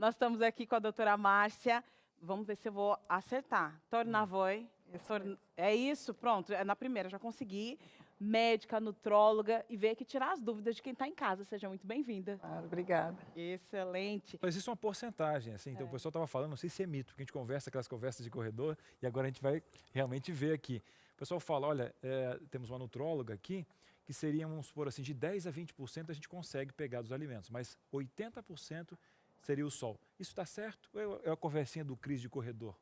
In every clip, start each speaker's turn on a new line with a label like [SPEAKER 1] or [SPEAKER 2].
[SPEAKER 1] Nós estamos aqui com a doutora Márcia. Vamos ver se eu vou acertar. Tornavoi. É isso, pronto. É na primeira, já consegui. Médica, nutróloga, e veio aqui tirar as dúvidas de quem está em casa. Seja muito bem-vinda.
[SPEAKER 2] Obrigada.
[SPEAKER 1] Excelente.
[SPEAKER 3] Mas existe uma porcentagem, assim, então o pessoal estava falando, não sei se é mito, porque a gente conversa aquelas conversas de corredor, e agora a gente vai realmente ver aqui. O pessoal fala, olha, temos uma nutróloga aqui, que seria, vamos supor assim, de 10 a 20% a gente consegue pegar dos alimentos, mas 80% seria o sol. Isso está certo? Ou é a conversinha do Cris de corredor?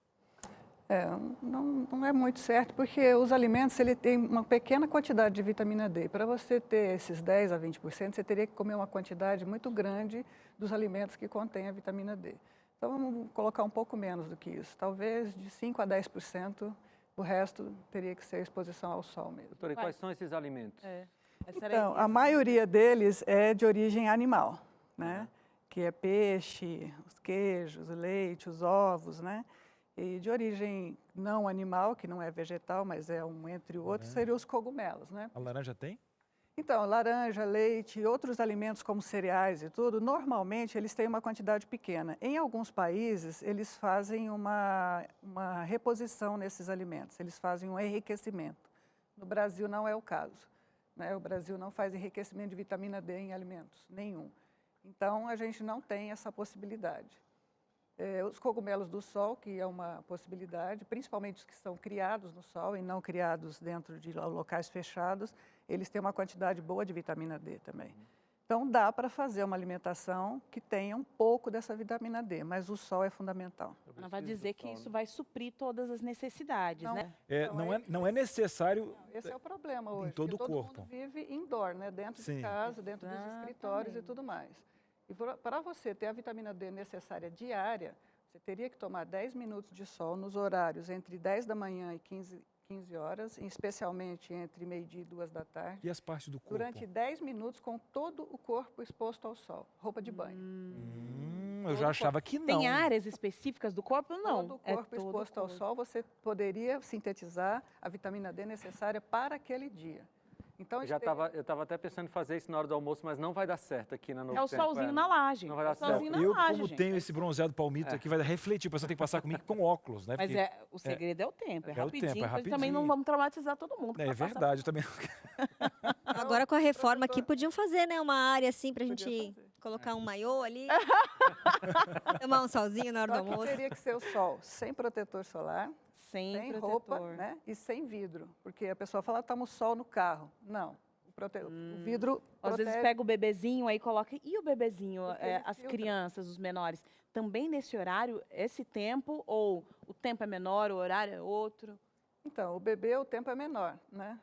[SPEAKER 2] Não é muito certo, porque os alimentos ele tem uma pequena quantidade de vitamina D. Para você ter esses 10 a 20%, você teria que comer uma quantidade muito grande dos alimentos que contêm a vitamina D. Então, vamos colocar um pouco menos do que isso. Talvez de 5 a 10%, o resto teria que ser exposição ao sol mesmo.
[SPEAKER 4] Doutora, e quais são esses alimentos?
[SPEAKER 2] Então, a maioria deles é de origem animal, né? Que é peixe, os queijos, o leite, os ovos, né? E de origem não animal, que não é vegetal, mas é um entre outros, seriam os cogumelos, né?
[SPEAKER 3] A laranja tem?
[SPEAKER 2] Então, laranja, leite e outros alimentos como cereais e tudo, normalmente eles têm uma quantidade pequena. Em alguns países, eles fazem uma reposição nesses alimentos, eles fazem um enriquecimento. No Brasil não é o caso, né? O Brasil não faz enriquecimento de vitamina D em alimentos, nenhum. Então, a gente não tem essa possibilidade. Os cogumelos do sol, que é uma possibilidade, principalmente os que são criados no sol e não criados dentro de locais fechados, eles têm uma quantidade boa de vitamina D também. Então, dá para fazer uma alimentação que tenha um pouco dessa vitamina D, mas o sol é fundamental.
[SPEAKER 1] Não vai dizer que isso vai suprir todas as necessidades,
[SPEAKER 2] Não,
[SPEAKER 1] né?
[SPEAKER 3] Não é necessário
[SPEAKER 2] esse é o problema hoje,
[SPEAKER 3] em todo o
[SPEAKER 2] porque
[SPEAKER 3] corpo.
[SPEAKER 2] todo mundo vive indoor, né? Dentro de casa, dentro dos escritórios e tudo mais. E para você ter a vitamina D necessária diária, você teria que tomar 10 minutos de sol nos horários entre 10 da manhã e 15 horas, especialmente entre meio-dia e 2 da tarde.
[SPEAKER 3] E as partes do corpo?
[SPEAKER 2] Durante 10 minutos com todo o corpo exposto ao sol, roupa de banho.
[SPEAKER 3] Eu já achava que não.
[SPEAKER 1] Tem áreas específicas do corpo? Não.
[SPEAKER 2] Todo o corpo exposto ao sol, você poderia sintetizar a vitamina D necessária para aquele dia. Então,
[SPEAKER 4] eu estava até pensando em fazer isso na hora do almoço, mas não vai dar certo aqui na Novo
[SPEAKER 1] É o
[SPEAKER 4] Tempo.
[SPEAKER 1] solzinho na laje.
[SPEAKER 4] Não vai dar
[SPEAKER 1] solzinho
[SPEAKER 4] certo.
[SPEAKER 1] na
[SPEAKER 3] Eu,
[SPEAKER 1] laje,
[SPEAKER 3] como
[SPEAKER 1] gente.
[SPEAKER 3] tenho esse bronzeado palmito aqui, vai refletir, a pessoa tem que passar comigo com óculos, né?
[SPEAKER 1] Mas
[SPEAKER 3] Porque
[SPEAKER 1] o segredo é o tempo, é
[SPEAKER 3] o tempo,
[SPEAKER 1] rapidinho.
[SPEAKER 3] é
[SPEAKER 1] Mas também
[SPEAKER 3] rapidinho.
[SPEAKER 1] não vamos traumatizar todo mundo.
[SPEAKER 3] É verdade, eu também.
[SPEAKER 5] Agora com a reforma aqui podiam fazer, né, uma área assim pra gente colocar um maiô ali, tomar um solzinho na hora do
[SPEAKER 2] Só que
[SPEAKER 5] almoço.
[SPEAKER 2] teria que ser o sol sem protetor solar,
[SPEAKER 1] Sem
[SPEAKER 2] sem
[SPEAKER 1] protetor.
[SPEAKER 2] roupa, né? E sem vidro, porque a pessoa fala, estamos sol no carro. Não, o vidro
[SPEAKER 1] Às vezes
[SPEAKER 2] protege.
[SPEAKER 1] pega o bebezinho, aí coloca... E o bebezinho,
[SPEAKER 2] Porque ele
[SPEAKER 1] as
[SPEAKER 2] filtra.
[SPEAKER 1] crianças, os menores, também nesse horário, esse tempo, ou o tempo é menor, o horário é outro?
[SPEAKER 2] Então, o bebê, o tempo é menor, né?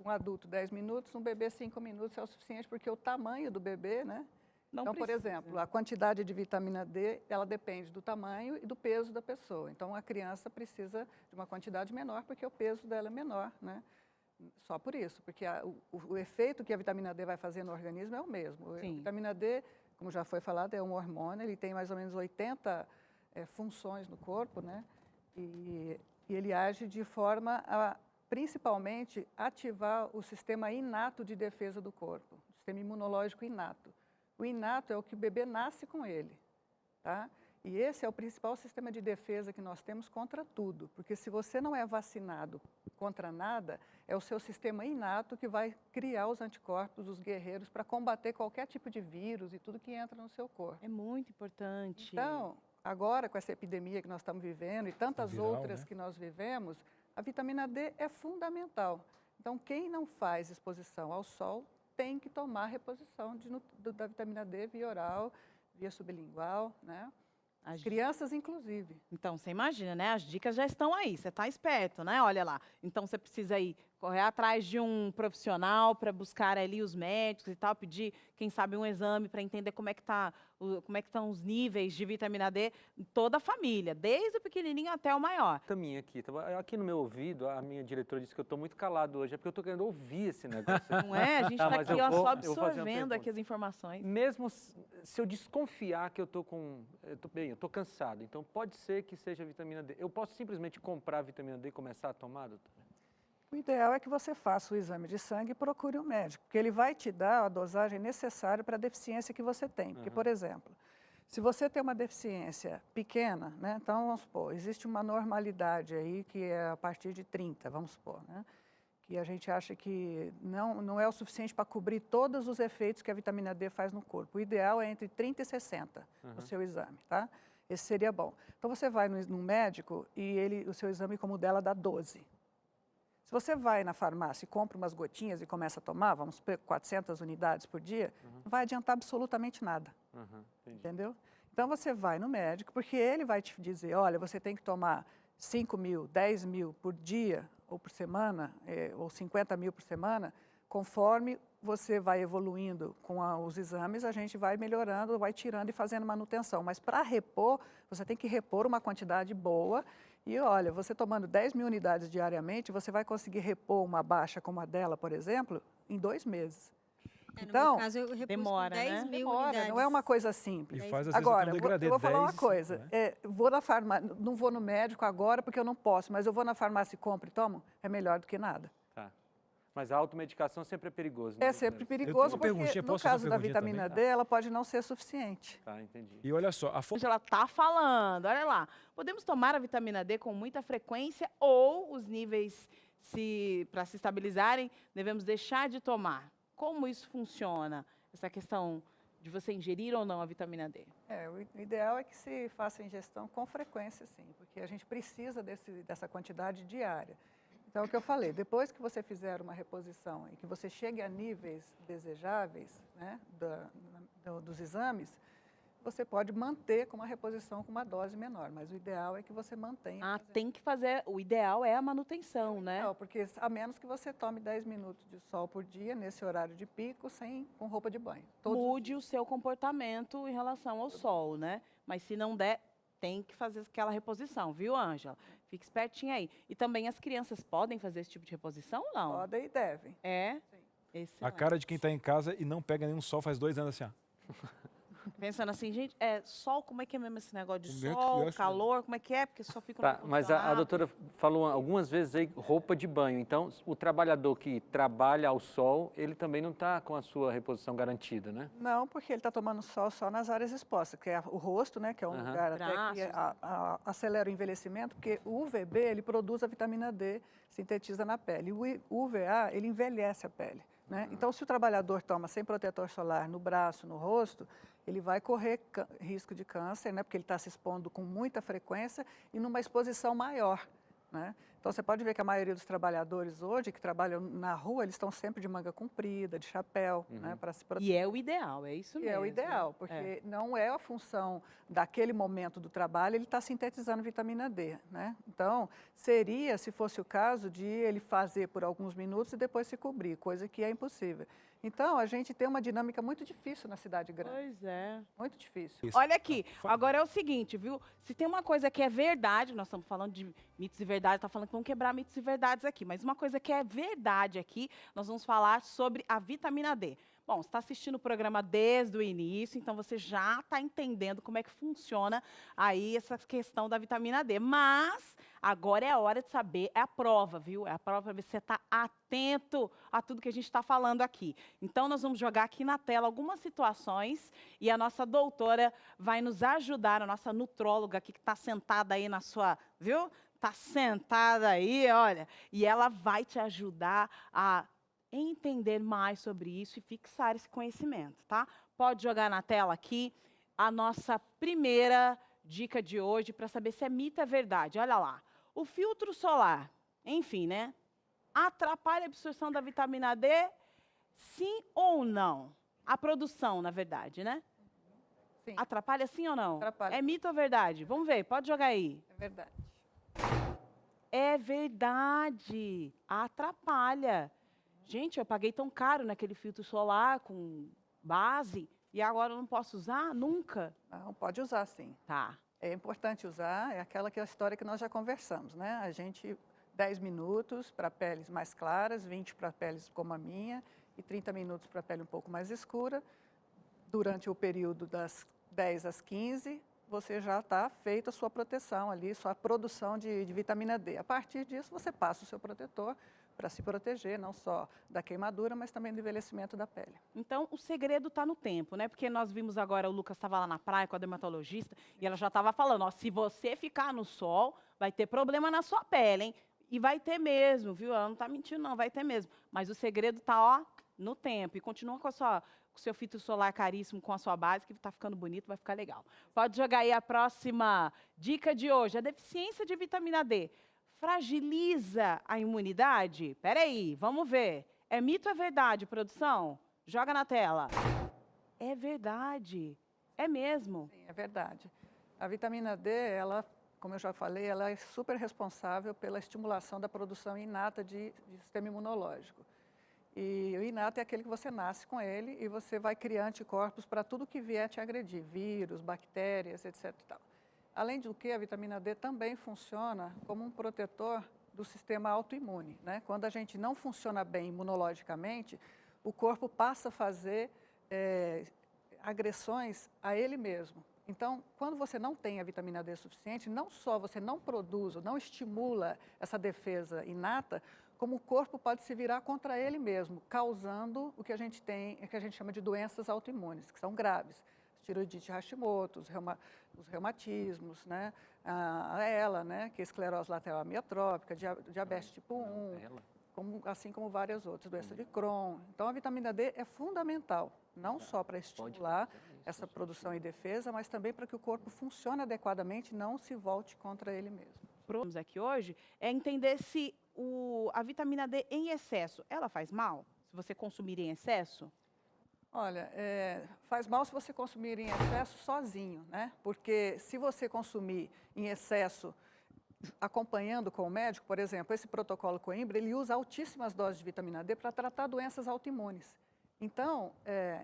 [SPEAKER 2] Um adulto, 10 minutos, um bebê, 5 minutos é o suficiente, porque o tamanho do bebê, né?
[SPEAKER 1] Não
[SPEAKER 2] Então, por
[SPEAKER 1] precisa.
[SPEAKER 2] exemplo, a quantidade de vitamina D, ela depende do tamanho e do peso da pessoa. Então, a criança precisa de uma quantidade menor, porque o peso dela é menor, né? Só por isso, porque o efeito que a vitamina D vai fazer no organismo é o mesmo. A vitamina D, como já foi falado, é um hormônio, ele tem mais ou menos 80 funções no corpo, né? E ele age de forma a, principalmente, ativar o sistema inato de defesa do corpo, o sistema imunológico inato. O inato é o que o bebê nasce com ele, tá? E esse é o principal sistema de defesa que nós temos contra tudo, porque se você não é vacinado contra nada, é o seu sistema inato que vai criar os anticorpos, os guerreiros, para combater qualquer tipo de vírus e tudo que entra no seu corpo.
[SPEAKER 1] É muito importante.
[SPEAKER 2] Então, agora com essa epidemia que nós estamos vivendo e tantas
[SPEAKER 3] viral,
[SPEAKER 2] outras
[SPEAKER 3] né?
[SPEAKER 2] que nós vivemos, a vitamina D é fundamental. Então, quem não faz exposição ao sol tem que tomar reposição da vitamina D via oral, via sublingual, né? As crianças, inclusive.
[SPEAKER 1] Então, você imagina, né? As dicas já estão aí, você está esperto, né? Olha lá. Então, você precisa ir correr atrás de um profissional para buscar ali os médicos e tal, pedir, quem sabe, um exame para entender como é que estão os níveis de vitamina D em toda a família, desde o pequenininho até o maior.
[SPEAKER 4] Também aqui no meu ouvido, a minha diretora disse que eu estou muito calado hoje, é porque eu estou querendo ouvir esse negócio.
[SPEAKER 1] Não é? A gente está
[SPEAKER 4] mas
[SPEAKER 1] aqui
[SPEAKER 4] eu
[SPEAKER 1] ó,
[SPEAKER 4] vou-
[SPEAKER 1] só
[SPEAKER 4] eu vou fazer uma
[SPEAKER 1] absorvendo aqui
[SPEAKER 4] pergunta.
[SPEAKER 1] as informações.
[SPEAKER 4] Mesmo se eu desconfiar que eu estou eu estou cansado, então pode ser que seja vitamina D. Eu posso simplesmente comprar vitamina D e começar a tomar, doutora?
[SPEAKER 2] O ideal é que você faça o exame de sangue e procure um médico, porque ele vai te dar a dosagem necessária para a deficiência que você tem. Porque, por exemplo, Se você tem uma deficiência pequena, né, então vamos supor, existe uma normalidade aí que é a partir de 30, vamos supor, né, que a gente acha que não é o suficiente para cobrir todos os efeitos que a vitamina D faz no corpo. O ideal é entre 30 e 60 o seu exame, tá? Esse seria bom. Então você vai no médico e o seu exame como o dela dá 12. Se você vai na farmácia e compra umas gotinhas e começa a tomar, vamos supor, 400 unidades por dia, não vai adiantar absolutamente nada. Entendeu? Então você vai no médico, porque ele vai te dizer, olha, você tem que tomar 5 mil, 10 mil por dia ou por semana, ou 50 mil por semana, conforme você vai evoluindo com os exames, a gente vai melhorando, vai tirando e fazendo manutenção. Mas para repor, você tem que repor uma quantidade boa. E olha, você tomando 10 mil unidades diariamente, você vai conseguir repor uma baixa como a dela, por exemplo, em 2 meses.
[SPEAKER 5] No meu caso, eu repus
[SPEAKER 1] demora,
[SPEAKER 5] com 10
[SPEAKER 1] né?
[SPEAKER 5] mil
[SPEAKER 2] Demora,
[SPEAKER 5] unidades.
[SPEAKER 2] não é uma coisa simples.
[SPEAKER 3] E faz, às vezes,
[SPEAKER 2] Agora,
[SPEAKER 3] até um degradê,
[SPEAKER 2] eu vou falar uma
[SPEAKER 3] 10 e 5,
[SPEAKER 2] coisa,
[SPEAKER 3] né?
[SPEAKER 2] vou na farmácia, não vou no médico agora porque eu não posso, mas eu vou na farmácia e compro e tomo, é melhor do que nada.
[SPEAKER 4] Tá. Mas a automedicação sempre é perigoso, né,
[SPEAKER 2] É sempre
[SPEAKER 4] doutora?
[SPEAKER 2] perigoso
[SPEAKER 3] Uma
[SPEAKER 2] porque
[SPEAKER 3] perguntinha,
[SPEAKER 2] no
[SPEAKER 3] posso fazer
[SPEAKER 2] caso
[SPEAKER 3] uma
[SPEAKER 2] da
[SPEAKER 3] perguntinha
[SPEAKER 2] vitamina
[SPEAKER 3] também?
[SPEAKER 2] D, ela pode não ser suficiente.
[SPEAKER 4] Tá, entendi.
[SPEAKER 3] E olha só, a
[SPEAKER 1] Ela está falando, olha lá. Podemos tomar a vitamina D com muita frequência ou os níveis, para se estabilizarem, devemos deixar de tomar. Como isso funciona? Essa questão de você ingerir ou não a vitamina D?
[SPEAKER 2] O ideal é que se faça ingestão com frequência, sim, porque a gente precisa dessa quantidade diária. Então, é o que eu falei, depois que você fizer uma reposição e que você chegue a níveis desejáveis, né, dos exames, você pode manter com uma reposição com uma dose menor, mas o ideal é que você mantenha.
[SPEAKER 1] Tem que fazer, o ideal é a manutenção, né?
[SPEAKER 2] Não, porque a menos que você tome 10 minutos de sol por dia, nesse horário de pico, com roupa de banho.
[SPEAKER 1] Mude o seu comportamento em relação ao sol, né? Mas se não der, tem que fazer aquela reposição, viu, Ângela? Fique espertinha aí. E também as crianças podem fazer esse tipo de reposição ou não?
[SPEAKER 2] Podem e devem.
[SPEAKER 1] É?
[SPEAKER 2] Sim.
[SPEAKER 1] Excelente.
[SPEAKER 3] a cara de quem está em casa e não pega nenhum sol faz 2 anos assim, ó.
[SPEAKER 1] Pensando assim, gente, sol, como é que é mesmo esse negócio de
[SPEAKER 3] Como é que
[SPEAKER 1] sol,
[SPEAKER 3] acha?
[SPEAKER 1] calor, como é que é? Porque só fica
[SPEAKER 4] Tá, mas a doutora falou algumas vezes aí roupa de banho. Então, o trabalhador que trabalha ao sol, ele também não está com a sua reposição garantida, né?
[SPEAKER 2] Não, porque ele está tomando sol só nas áreas expostas, que é o rosto, né, que é um lugar até que
[SPEAKER 1] Braços,
[SPEAKER 2] acelera o envelhecimento, porque o UVB, ele produz a vitamina D, sintetiza na pele. E o UVA, ele envelhece a pele, né? Então, se o trabalhador toma sem protetor solar no braço, no rosto, ele vai correr risco de câncer, né, porque ele está se expondo com muita frequência e numa exposição maior, né? Então, você pode ver que a maioria dos trabalhadores hoje, que trabalham na rua, eles estão sempre de manga comprida, de chapéu, né, para se proteger.
[SPEAKER 1] E é o ideal, é isso
[SPEAKER 2] E
[SPEAKER 1] mesmo.
[SPEAKER 2] é o ideal, porque não é a função daquele momento do trabalho, ele está sintetizando vitamina D, né? Então, seria, se fosse o caso, de ele fazer por alguns minutos e depois se cobrir, coisa que é impossível. Então, a gente tem uma dinâmica muito difícil na cidade grande,
[SPEAKER 1] Pois é.
[SPEAKER 2] muito difícil.
[SPEAKER 3] Isso.
[SPEAKER 1] Olha aqui, agora é o seguinte, viu? Se tem uma coisa que é verdade, nós estamos falando de mitos e verdades, está falando que vamos quebrar mitos e verdades aqui, mas uma coisa que é verdade aqui, nós vamos falar sobre a vitamina D. Bom, você está assistindo o programa desde o início, então você já está entendendo como é que funciona aí essa questão da vitamina D. Mas agora é a hora de saber, é a prova, viu? É a prova para ver se você está atento a tudo que a gente está falando aqui. Então, nós vamos jogar aqui na tela algumas situações e a nossa doutora vai nos ajudar, a nossa nutróloga aqui que está sentada aí na sua, viu? Está sentada aí, olha, e ela vai te ajudar a entender mais sobre isso e fixar esse conhecimento, tá? Pode jogar na tela aqui a nossa primeira dica de hoje para saber se é mito ou é verdade. Olha lá, o filtro solar, enfim, né? Atrapalha a absorção da vitamina D? Sim ou não? A produção, na verdade, né?
[SPEAKER 2] Sim,
[SPEAKER 1] Atrapalha sim ou não?
[SPEAKER 2] Atrapalha.
[SPEAKER 1] É mito ou verdade? Vamos ver, pode jogar aí.
[SPEAKER 2] é verdade.
[SPEAKER 1] É verdade, atrapalha. Gente, eu paguei tão caro naquele filtro solar com base e agora eu não posso usar? Nunca?
[SPEAKER 2] Não, pode usar sim.
[SPEAKER 1] Tá.
[SPEAKER 2] É importante usar, é aquela que é a história que nós já conversamos, né? A gente, 10 minutos para peles mais claras, 20 para peles como a minha e 30 minutos para pele um pouco mais escura. Durante o período das 10 às 15, você já está feita a sua proteção ali, sua produção de vitamina D. A partir disso, você passa o seu protetor para se proteger, não só da queimadura, mas também do envelhecimento da pele.
[SPEAKER 1] Então, o segredo está no tempo, né? Porque nós vimos agora, o Lucas estava lá na praia com a dermatologista e ela já estava falando, ó, se você ficar no sol, vai ter problema na sua pele, hein? E vai ter mesmo, viu? Ela não está mentindo, não, vai ter mesmo. Mas o segredo está, ó, no tempo. E continua com o seu filtro solar caríssimo, com a sua base, que está ficando bonito, vai ficar legal. Pode jogar aí a próxima dica de hoje. A deficiência de vitamina D fragiliza a imunidade? Peraí, vamos ver. É mito ou é verdade, produção? Joga na tela. É verdade. É mesmo.
[SPEAKER 2] Sim, é verdade. A vitamina D, ela, como eu já falei, ela é super responsável pela estimulação da produção inata de sistema imunológico. E o inato é aquele que você nasce com ele e você vai criar anticorpos para tudo que vier te agredir, vírus, bactérias, etc. e tal. Além do que, a vitamina D também funciona como um protetor do sistema autoimune, né? Quando a gente não funciona bem imunologicamente, o corpo passa a fazer agressões a ele mesmo. Então, quando você não tem a vitamina D suficiente, não só você não produz, ou não estimula essa defesa inata, como o corpo pode se virar contra ele mesmo, causando o que a gente tem, que a gente chama de doenças autoimunes, que são graves. Tiroidite Hashimoto, os reumatismos, né? A né? Que é esclerose lateral amiotrófica, diabetes tipo 1, assim como várias outras, doença de Crohn. Então, a vitamina D é fundamental, não só para estimular essa produção e defesa, mas também para que o corpo funcione adequadamente e não se volte contra ele mesmo.
[SPEAKER 1] Vamos aqui hoje é entender se a vitamina D em excesso, ela faz mal? Se você consumir em excesso?
[SPEAKER 2] Olha, faz mal se você consumir em excesso sozinho, né? Porque se você consumir em excesso acompanhando com o médico, por exemplo, esse protocolo Coimbra, ele usa altíssimas doses de vitamina D para tratar doenças autoimunes. Então,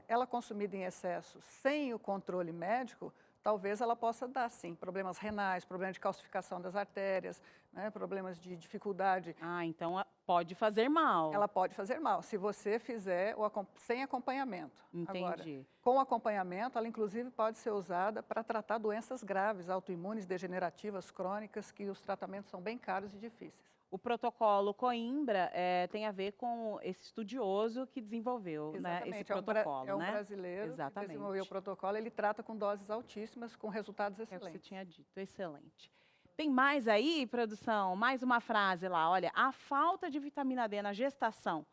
[SPEAKER 2] ela consumida em excesso sem o controle médico, talvez ela possa dar, sim, problemas renais, problemas de calcificação das artérias, né, problemas de dificuldade.
[SPEAKER 1] Ah, então pode fazer mal.
[SPEAKER 2] Ela pode fazer mal, se você fizer sem acompanhamento.
[SPEAKER 1] Entendi.
[SPEAKER 2] Agora, com acompanhamento, ela inclusive pode ser usada para tratar doenças graves, autoimunes, degenerativas, crônicas, que os tratamentos são bem caros e difíceis.
[SPEAKER 1] O protocolo Coimbra tem a ver com esse estudioso que desenvolveu, né, esse protocolo,
[SPEAKER 2] é um
[SPEAKER 1] né?
[SPEAKER 2] brasileiro
[SPEAKER 1] Exatamente.
[SPEAKER 2] que desenvolveu o protocolo, ele trata com doses altíssimas, com resultados
[SPEAKER 1] É o que
[SPEAKER 2] excelentes.
[SPEAKER 1] você tinha dito, excelente. Tem mais aí, produção? Mais uma frase lá, olha, a falta de vitamina D na gestação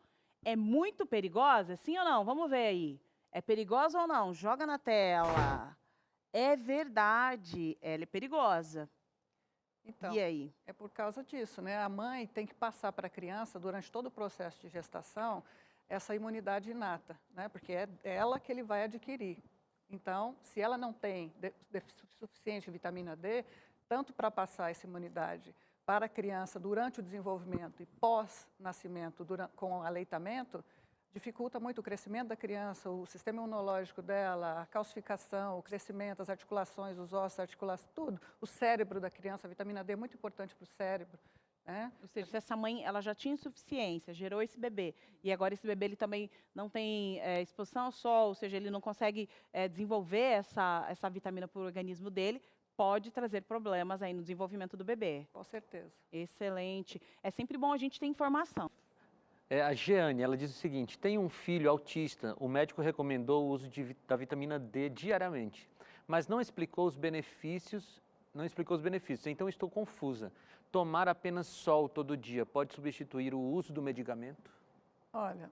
[SPEAKER 1] é muito perigosa? Sim ou não? Vamos ver aí. É perigosa ou não? Joga na tela. É verdade, ela é perigosa.
[SPEAKER 2] Então,
[SPEAKER 1] E aí?
[SPEAKER 2] é por causa disso, né? A mãe tem que passar para a criança, durante todo o processo de gestação, essa imunidade inata, né? Porque é ela que ele vai adquirir. Então, se ela não tem suficiente vitamina D, tanto para passar essa imunidade para a criança durante o desenvolvimento e pós-nascimento, com o aleitamento, dificulta muito o crescimento da criança, o sistema imunológico dela, a calcificação, o crescimento, as articulações, os ossos, a articulação, tudo. O cérebro da criança, a vitamina D é muito importante para o cérebro, né?
[SPEAKER 1] Ou seja, se essa mãe ela já tinha insuficiência, gerou esse bebê, e agora esse bebê ele também não tem exposição ao sol, ou seja, ele não consegue desenvolver essa vitamina para o organismo dele, pode trazer problemas aí no desenvolvimento do bebê.
[SPEAKER 2] Com certeza.
[SPEAKER 1] Excelente. É sempre bom a gente ter informação.
[SPEAKER 4] A Jeane, ela diz o seguinte: tem um filho autista, o médico recomendou o uso da vitamina D diariamente, mas não explicou os benefícios, então estou confusa. Tomar apenas sol todo dia pode substituir o uso do medicamento?
[SPEAKER 2] Olha,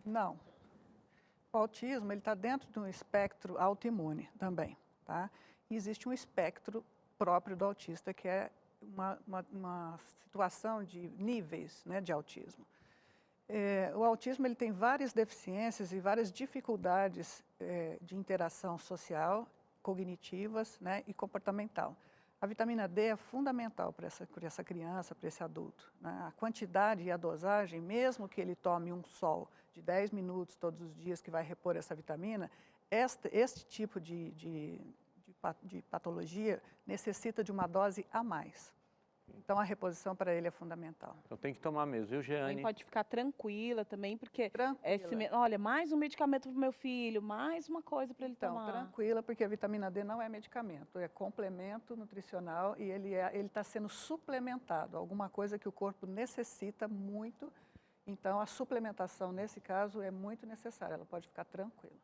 [SPEAKER 2] não. O autismo está dentro de um espectro autoimune também, tá? E existe um espectro próprio do autista, que é uma situação de níveis, né, de autismo. O autismo ele tem várias deficiências e várias dificuldades de interação social, cognitivas, né, e comportamental. A vitamina D é fundamental para essa criança, para esse adulto, né? A quantidade e a dosagem, mesmo que ele tome um sol de 10 minutos todos os dias, que vai repor essa vitamina, este tipo de patologia necessita de uma dose a mais. Então, a reposição para ele é fundamental.
[SPEAKER 4] Então tem que tomar mesmo, viu,
[SPEAKER 1] Também
[SPEAKER 4] Jeane?
[SPEAKER 1] pode ficar tranquila também, porque
[SPEAKER 2] Tranquila.
[SPEAKER 1] olha, mais um medicamento para o meu filho, mais uma coisa para ele
[SPEAKER 2] Então,
[SPEAKER 1] tomar.
[SPEAKER 2] tranquila, porque a vitamina D não é medicamento, é complemento nutricional e ele está sendo suplementado, alguma coisa que o corpo necessita muito. Então, a suplementação, nesse caso, é muito necessária, ela pode ficar tranquila.